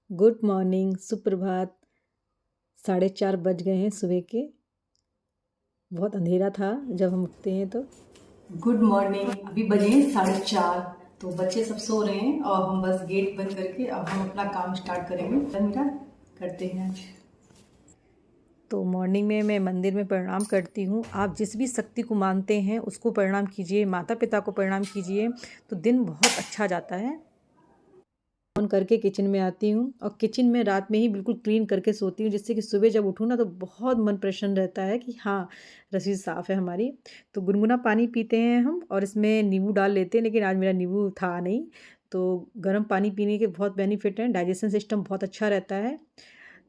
Good morning, सुप्रभात। 4:30 बज गए हैं सुबह के। बहुत अंधेरा था जब हम उठते हैं तो। Good morning. अभी बजे हैं 4:30। तो बच्चे सब सो रहे हैं और हम बस गेट बंद करके अब हम अपना काम स्टार्ट करेंगे। तो मेरा करते हैं आज। तो मॉर्निंग में मैं मंदिर में प्रणाम करती हूँ। आप जिस भी शक्ति को मानते हैं उसको प्रणाम कीजिए, माता पिता को प्रणाम कीजिए, तो दिन बहुत अच्छा जाता है। ऑन करके किचन में आती हूँ और किचन में रात में ही बिल्कुल क्लीन करके सोती हूँ, जिससे कि सुबह जब उठूँ ना तो बहुत मन प्रसन्न रहता है कि हाँ, रसोई साफ़ है हमारी। तो गुनगुना पानी पीते हैं हम और इसमें नींबू डाल लेते हैं, लेकिन आज मेरा नींबू था नहीं। तो गर्म पानी पीने के बहुत बेनिफिट हैं, डाइजेशन सिस्टम बहुत अच्छा रहता है,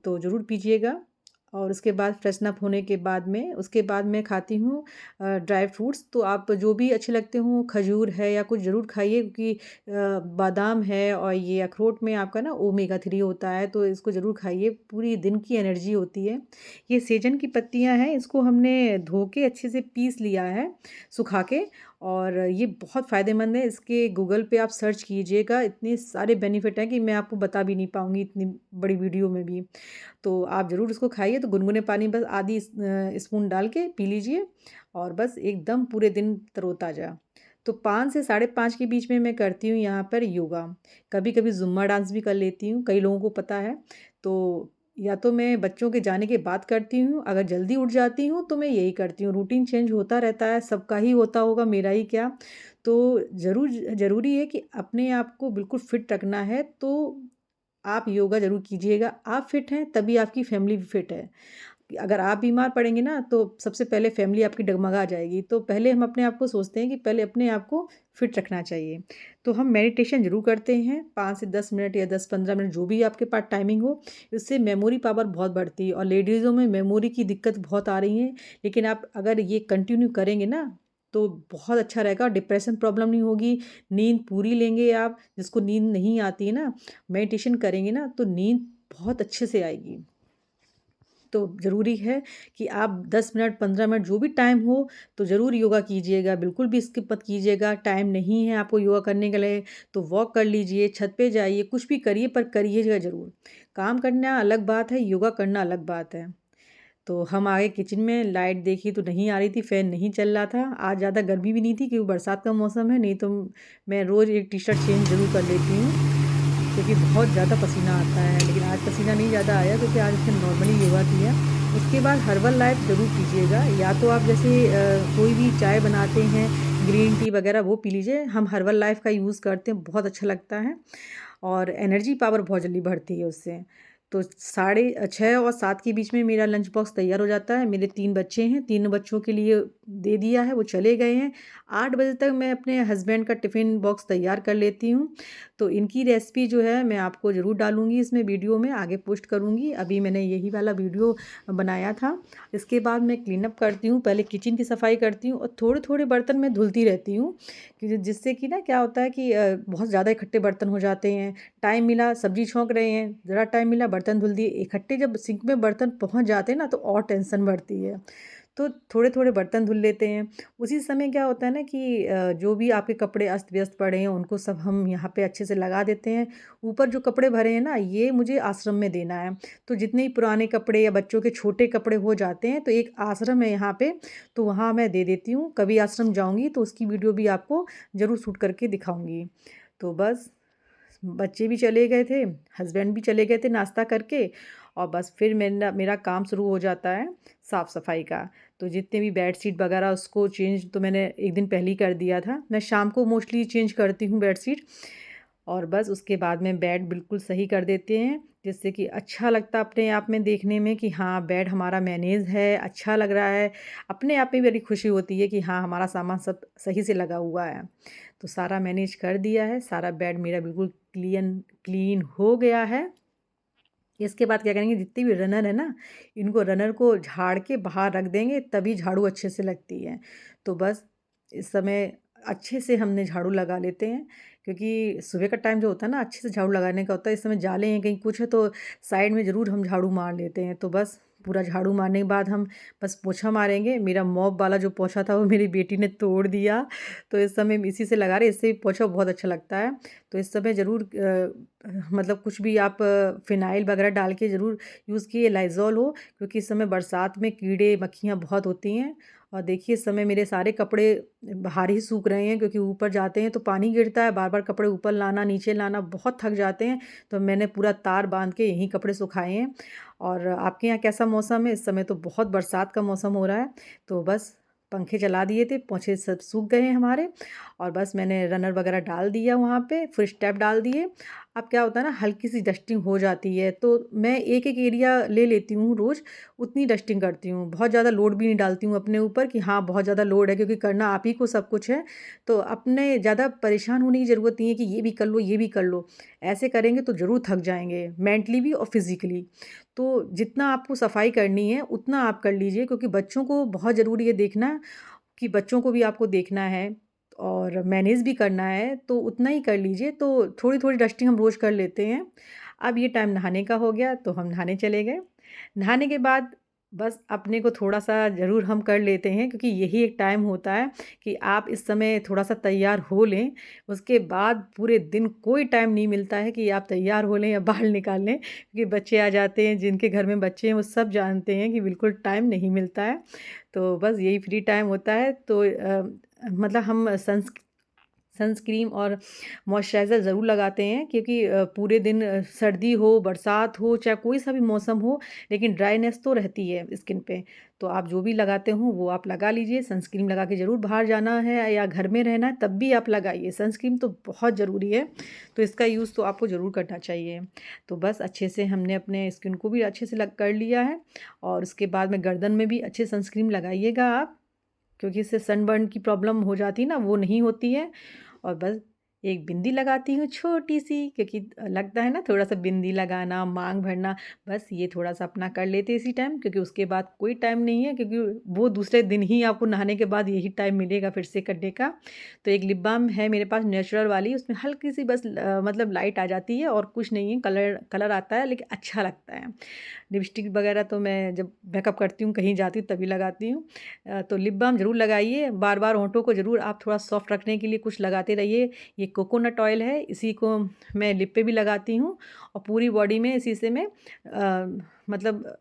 तो ज़रूर पीजिएगा। और उसके बाद फ्रेशन अप होने के बाद में उसके बाद मैं खाती हूँ ड्राई फ्रूट्स। तो आप जो भी अच्छे लगते हों, खजूर है या कुछ ज़रूर खाइए, क्योंकि बादाम है और ये अखरोट में आपका ना ओमेगा 3 होता है, तो इसको ज़रूर खाइए, पूरी दिन की एनर्जी होती है। ये सेजन की पत्तियाँ हैं, इसको हमने धो के अच्छे से पीस लिया है सुखा के, और ये बहुत फ़ायदेमंद है। इसके गूगल पे आप सर्च कीजिएगा, इतने सारे बेनिफिट हैं कि मैं आपको बता भी नहीं पाऊँगी इतनी बड़ी वीडियो में भी। तो आप ज़रूर इसको खाइए। तो गुनगुने पानी बस आधी स्पून डाल के पी लीजिए और बस एकदम पूरे दिन तरोताज़ा। तो 5 से 5:30 के बीच में मैं करती हूँ यहाँ पर योगा। कभी-कभी ज़ुम्बा डांस भी कर लेती हूँ, कई लोगों को पता है। तो या तो मैं बच्चों के जाने के बाद करती हूँ, अगर जल्दी उठ जाती हूँ तो मैं यही करती हूँ। रूटीन चेंज होता रहता है, सबका ही होता होगा, मेरा ही क्या। तो ज़रूरी है कि अपने आप को बिल्कुल फिट रखना है, तो आप योगा ज़रूर कीजिएगा। आप फिट हैं तभी आपकी फैमिली भी फिट है। अगर आप बीमार पड़ेंगे ना तो सबसे पहले फैमिली आपकी डगमगा जाएगी। तो पहले हम अपने आप को सोचते हैं कि पहले अपने आप को फिट रखना चाहिए। तो हम मेडिटेशन ज़रूर करते हैं 5 से 10 मिनट या 10-15 मिनट, जो भी आपके पास टाइमिंग हो। इससे मेमोरी पावर बहुत बढ़ती है और लेडीज़ों में मेमोरी की दिक्कत बहुत आ रही है। लेकिन आप अगर ये कंटिन्यू करेंगे ना तो बहुत अच्छा रहेगा, डिप्रेशन प्रॉब्लम नहीं होगी, नींद पूरी लेंगे आप। जिसको नींद नहीं आती है ना, मेडिटेशन करेंगे ना तो नींद बहुत अच्छे से आएगी। तो ज़रूरी है कि आप 10 मिनट 15 मिनट जो भी टाइम हो तो ज़रूर योगा कीजिएगा, बिल्कुल भी स्किप मत कीजिएगा। टाइम नहीं है आपको योगा करने के लिए तो वॉक कर लीजिए, छत पे जाइए, कुछ भी करिए पर करिएगा ज़रूर। काम करना अलग बात है, योगा करना अलग बात है। तो हम आ गए किचन में, लाइट देखी तो नहीं आ रही थी, फ़ैन नहीं चल रहा था। आज ज़्यादा गर्मी भी नहीं थी क्योंकि बरसात का मौसम है, नहीं तो मैं रोज़ एक टी-शर्ट चेंज ज़रूर कर लेती हूँ, क्योंकि बहुत ज़्यादा पसीना आता है। लेकिन आज पसीना नहीं ज़्यादा आया क्योंकि आज उसने नॉर्मली योगा किया। उसके बाद हर्बल लाइफ ज़रूर पीजिएगा, या तो आप जैसे कोई भी चाय बनाते हैं, ग्रीन टी वगैरह वो पी लीजिए। हम हर्बल लाइफ का यूज़ करते हैं, बहुत अच्छा लगता है और एनर्जी पावर बहुत जल्दी बढ़ती है उससे। तो 6:30 और 7 के बीच में मेरा लंच बॉक्स तैयार हो जाता है। मेरे 3 बच्चे हैं, तीनों बच्चों के लिए दे दिया है, वो चले गए हैं। 8 बजे तक मैं अपने हस्बैंड का टिफ़िन बॉक्स तैयार कर लेती हूँ। तो इनकी रेसिपी जो है मैं आपको ज़रूर डालूँगी इसमें वीडियो में, आगे पोस्ट करूँगी। अभी मैंने यही वाला वीडियो बनाया था। इसके बाद मैं क्लीन अप करती हूँ, पहले किचन की सफाई करती हूँ और थोड़े-थोड़े बर्तन मैं धुलती रहती हूँ, कि जिससे कि ना क्या होता है कि बहुत ज़्यादा इकट्ठे बर्तन हो जाते हैं। टाइम मिला, सब्ज़ी छौंक रहे हैं, ज़रा टाइम मिला, बर्तन धुल दिए। इकट्ठे जब सिंक में बर्तन पहुँच जाते हैं ना तो और टेंशन बढ़ती है। तो थोड़े-थोड़े बर्तन धुल लेते हैं। उसी समय क्या होता है ना कि जो भी आपके कपड़े अस्त-व्यस्त पड़े हैं उनको सब हम यहाँ पे अच्छे से लगा देते हैं। ऊपर जो कपड़े भरे हैं ना, ये मुझे आश्रम में देना है। तो जितने ही पुराने कपड़े या बच्चों के छोटे कपड़े हो जाते हैं तो एक आश्रम है यहाँ पे, तो वहाँ मैं दे देती हूँ। कभी आश्रम जाऊँगी तो उसकी वीडियो भी आपको ज़रूर शूट करके दिखाऊँगी। तो बस बच्चे भी चले गए थे, हस्बैंड भी चले गए थे नाश्ता करके, और बस फिर मेरा काम शुरू हो जाता है साफ़-सफ़ाई का। तो जितने भी बेडशीट वगैरह उसको चेंज तो मैंने 1 दिन पहले ही कर दिया था। मैं शाम को मोस्टली चेंज करती हूँ बेडशीट, और बस उसके बाद में बेड बिल्कुल सही कर देते हैं, जिससे कि अच्छा लगता है अपने आप में देखने में कि हाँ, बेड हमारा मैनेज है, अच्छा लग रहा है। अपने आप में बड़ी खुशी होती है कि हाँ, हमारा सामान सब सही से लगा हुआ है। तो सारा मैनेज कर दिया है, सारा बेड मेरा बिल्कुल क्लीन हो गया है। इसके बाद क्या करेंगे, जितनी भी रनर है ना, इनको रनर को झाड़ के बाहर रख देंगे, तभी झाड़ू अच्छे से लगती है। तो बस इस समय अच्छे से हमने झाड़ू लगा लेते हैं, क्योंकि सुबह का टाइम जो होता है ना, अच्छे से झाड़ू लगाने का होता है। इस समय जाले हैं, कहीं कुछ है तो साइड में ज़रूर हम झाड़ू मार लेते हैं। तो बस पूरा झाड़ू मारने के बाद हम बस पोछा मारेंगे। मेरा मॉप वाला जो पोछा था वो मेरी बेटी ने तोड़ दिया, तो इस समय इसी से लगा रहे, इससे पोछा बहुत अच्छा लगता है। तो इस समय ज़रूर मतलब कुछ भी आप फ़िनाइल वगैरह डाल के ज़रूर यूज़ किए, लाइज़ॉल हो, क्योंकि इस समय बरसात में कीड़े मक्खियाँ बहुत होती हैं। और देखिए इस समय मेरे सारे कपड़े बाहर ही सूख रहे हैं, क्योंकि ऊपर जाते हैं तो पानी गिरता है, बार बार कपड़े ऊपर लाना नीचे लाना बहुत थक जाते हैं। तो मैंने पूरा तार बांध के यहीं कपड़े सुखाए हैं। और आपके यहाँ कैसा मौसम है? इस समय तो बहुत बरसात का मौसम हो रहा है। तो बस पंखे चला दिए थे, पोंछे सब सूख गए हैं हमारे, और बस मैंने रनर वगैरह डाल दिया वहाँ पे, फिर स्टेप डाल दिए। अब क्या होता है ना, हल्की सी डस्टिंग हो जाती है, तो मैं एक एक एरिया ले लेती हूँ रोज़, उतनी डस्टिंग करती हूँ। बहुत ज़्यादा लोड भी नहीं डालती हूँ अपने ऊपर कि हाँ बहुत ज़्यादा लोड है, क्योंकि करना आप ही को सब कुछ है। तो अपने ज़्यादा परेशान होने की ज़रूरत नहीं है कि ये भी कर लो ये भी कर लो। ऐसे करेंगे तो ज़रूर थक जाएंगे, मेंटली भी और फिज़िकली। तो जितना आपको सफाई करनी है उतना आप कर लीजिए, क्योंकि बच्चों को बहुत ज़रूरी है देखना, कि बच्चों को भी आपको देखना है और मैनेज भी करना है, तो उतना ही कर लीजिए। तो थोड़ी-थोड़ी डस्टिंग हम रोज़ कर लेते हैं। अब ये टाइम नहाने का हो गया, तो हम नहाने चले गए। नहाने के बाद बस अपने को थोड़ा-सा ज़रूर हम कर लेते हैं, क्योंकि यही एक टाइम होता है कि आप इस समय थोड़ा-सा तैयार हो लें। उसके बाद पूरे दिन कोई टाइम नहीं मिलता है कि आप तैयार हो लें या बाल निकाल लें, क्योंकि बच्चे आ जाते हैं, जिनके घर में बच्चे हैं वो सब जानते हैं कि बिल्कुल टाइम नहीं मिलता है। तो बस यही फ्री टाइम होता है। तो मतलब हम सनस्क्रीन और मॉइस्चराइज़र ज़रूर लगाते हैं, क्योंकि पूरे दिन सर्दी हो, बरसात हो, चाहे कोई सा भी मौसम हो, लेकिन ड्राइनेस तो रहती है स्किन पे। तो आप जो भी लगाते हो वो आप लगा लीजिए। सनस्क्रीन लगा के ज़रूर बाहर जाना है या घर में रहना है तब भी आप लगाइए। सनस्क्रीन तो बहुत ज़रूरी है, तो इसका यूज़ तो आपको ज़रूर करना चाहिए। तो बस अच्छे से हमने अपने स्किन को भी अच्छे से लग कर लिया है, और उसके बाद में गर्दन में भी अच्छे सनस्क्रीन लगाइएगा आप, क्योंकि इससे सनबर्न की प्रॉब्लम हो जाती है ना, वो नहीं होती है। और बस एक बिंदी लगाती हूँ छोटी-सी, क्योंकि लगता है ना थोड़ा-सा बिंदी लगाना, मांग भरना, बस ये थोड़ा-सा अपना कर लेते हैं इसी टाइम, क्योंकि उसके बाद कोई टाइम नहीं है, क्योंकि वो दूसरे दिन ही आपको नहाने के बाद यही टाइम मिलेगा फिर से करने का। तो एक लिप बाम है मेरे पास नेचुरल वाली, उसमें हल्की-सी बस मतलब लाइट आ जाती है और कुछ नहीं है, कलर कलर आता है लेकिन अच्छा लगता है। लिपस्टिक वगैरह तो मैं जब मेकअप करती हूँ, कहीं जाती हूँ तभी लगाती हूँ। तो लिप बाम ज़रूर लगाइए, बार-बार होंठों को ज़रूर आप थोड़ा सॉफ्ट रखने के लिए कुछ लगाते रहिए। ये कोकोनट ऑयल है, इसी को मैं लिप पे भी लगाती हूँ, और पूरी बॉडी में इसी से मैं मतलब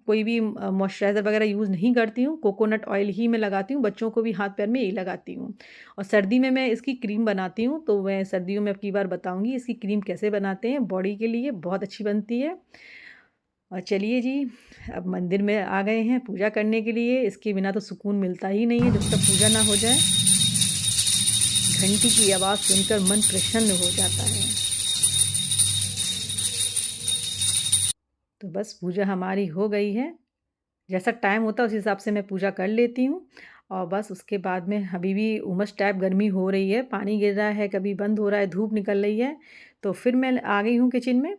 कोई भी मॉइस्चराइज़र वगैरह यूज़ नहीं करती हूँ, कोकोनट ऑयल ही मैं लगाती हूँ, बच्चों को भी हाथ-पैर में यही लगाती हूँ। और सर्दी में मैं इसकी क्रीम बनाती हूँ, तो मैं सर्दियों में अब की बार बताऊँगी इसकी क्रीम कैसे बनाते हैं, बॉडी के लिए बहुत अच्छी बनती है। और चलिए जी, अब मंदिर में आ गए हैं पूजा करने के लिए, इसके बिना तो सुकून मिलता ही नहीं है जब तक पूजा ना हो जाए। घंटी की आवाज़ सुनकर मन प्रसन्न हो जाता है। तो बस पूजा हमारी हो गई है। जैसा टाइम होता है उस हिसाब से मैं पूजा कर लेती हूँ, और बस उसके बाद में अभी भी उमस टाइप गर्मी हो रही है, पानी गिर रहा है, कभी बंद हो रहा है, धूप निकल रही है। तो फिर मैं आ गई हूँ किचन में।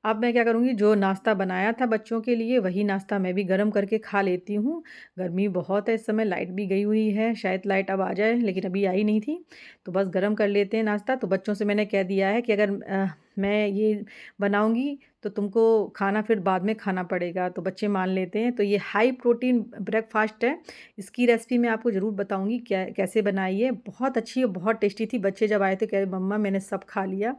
अब मैं क्या करूँगी, जो नाश्ता बनाया था बच्चों के लिए वही नाश्ता मैं भी गरम करके खा लेती हूँ। गर्मी बहुत है इस समय, लाइट भी गई हुई है, शायद लाइट अब आ जाए, लेकिन अभी आई नहीं थी। तो बस गरम कर लेते हैं नाश्ता। तो बच्चों से मैंने कह दिया है कि अगर मैं ये बनाऊँगी तो तुमको खाना फिर बाद में खाना पड़ेगा, तो बच्चे मान लेते हैं। तो ये हाई प्रोटीन ब्रेकफ़ास्ट है, इसकी रेसिपी मैं आपको ज़रूर बताऊँगी क्या कैसे बनाई है। बहुत अच्छी और बहुत टेस्टी थी। बच्चे जब आए थे कह रहे मम्मा मैंने सब खा लिया।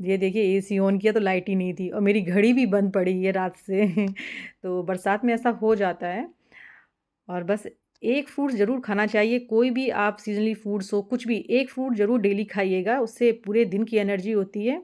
ये देखिए एसी ऑन किया तो लाइट ही नहीं थी, और मेरी घड़ी भी बंद पड़ी है रात से। तो बरसात में ऐसा हो जाता है। और बस एक फ्रूट ज़रूर खाना चाहिए, कोई भी आप सीज़नली फ्रूट्स हो, कुछ भी एक फ्रूट ज़रूर डेली खाइएगा, उससे पूरे दिन की एनर्जी होती है।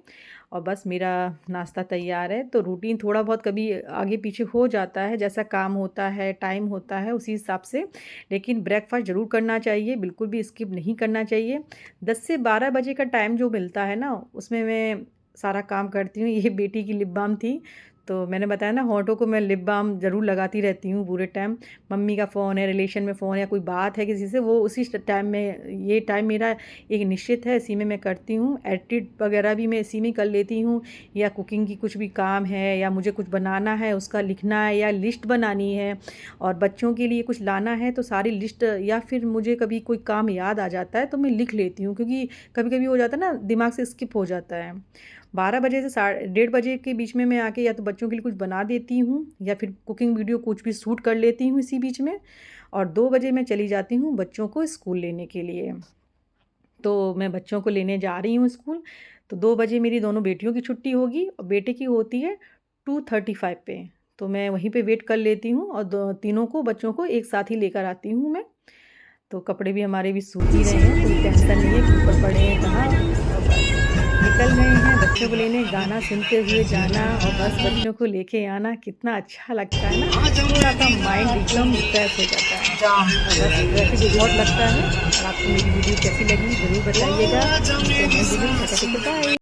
और बस मेरा नाश्ता तैयार है, तो रूटीन थोड़ा बहुत कभी आगे पीछे हो जाता है, जैसा काम होता है, टाइम होता है उसी हिसाब से, लेकिन ब्रेकफ़ास्ट ज़रूर करना चाहिए, बिल्कुल भी स्किप नहीं करना चाहिए। 10 से 12 बजे का टाइम जो मिलता है ना, उसमें मैं सारा काम करती हूँ। ये बेटी की लिप बाम थी, तो मैंने बताया ना होंठों को मैं लिप बाम ज़रूर लगाती रहती हूँ पूरे टाइम। मम्मी का फ़ोन है, रिलेशन में फ़ोन है, कोई बात है किसी से, वो उसी टाइम में, ये टाइम मेरा एक निश्चित है, इसी में मैं करती हूँ। एडिट वगैरह भी मैं इसी में कर लेती हूँ, या कुकिंग की कुछ भी काम है, या मुझे कुछ बनाना है उसका लिखना है, या लिस्ट बनानी है, और बच्चों के लिए कुछ लाना है तो सारी लिस्ट, या फिर मुझे कभी कोई काम याद आ जाता है तो मैं लिख लेती हूँ, क्योंकि कभी कभी हो जाता है ना दिमाग से स्किप हो जाता है। 12 बजे से 1:30 के बीच में मैं आके या तो बच्चों के लिए कुछ बना देती हूँ या फिर कुकिंग वीडियो कुछ भी शूट कर लेती हूँ इसी बीच में। और 2 बजे मैं चली जाती हूँ बच्चों को स्कूल लेने के लिए। तो मैं बच्चों को लेने जा रही हूँ स्कूल। तो 2 बजे मेरी दोनों बेटियों की छुट्टी होगी और बेटे की होती है 2:35 पे। तो मैं वहीं पे वेट कर लेती हूँ और तीनों को बच्चों को एक साथ ही लेकर आती हूँ मैं। तो कपड़े भी हमारे भी सूख ही रहे हैं, कोई टेंशन नहीं है कि ऊपर पड़े हैं कहाँ। और बस निकल रहे हैं बच्चों को लेने, गाना सुनते हुए जाना और बस बच्चों को लेके आना कितना अच्छा लगता है ना, थोड़ा-सा माइंड एकदम फ्रेश हो जाता है। और बस ट्रैफिक बहुत लगता है। और आपको मेरी वीडियो कैसी लगी ज़रूर बताइएगा। मिलते हैं जल्दी, टाटा टेक केयर, बाय।